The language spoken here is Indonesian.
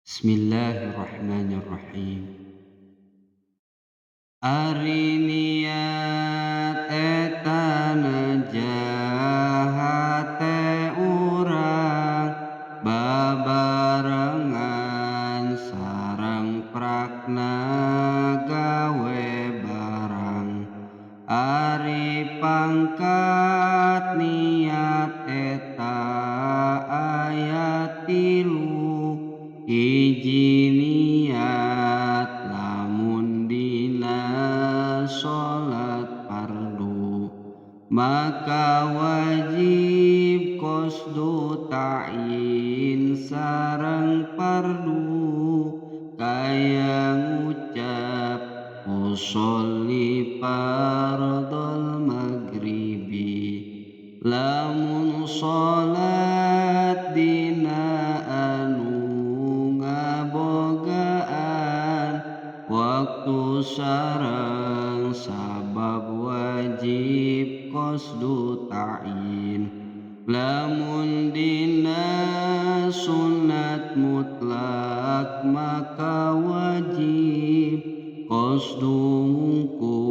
Bismillahirrahmanirrahim. Ari niat eta najahat teh urang babarengan sareng prakna gawe barang. Ari pangkat niat eta aya tilu. Hiji niat lamun dina sholat fardu, maka wajib qasdu ta'yin sareng fardu kaya ngucap usolli fardhol maghribi. Lamun sholat dina anu ngabogaan waktu sareng sabab wajib qasdu ta'yin. Lamun dina sunat mutlak maka wajib qasdu ngungkul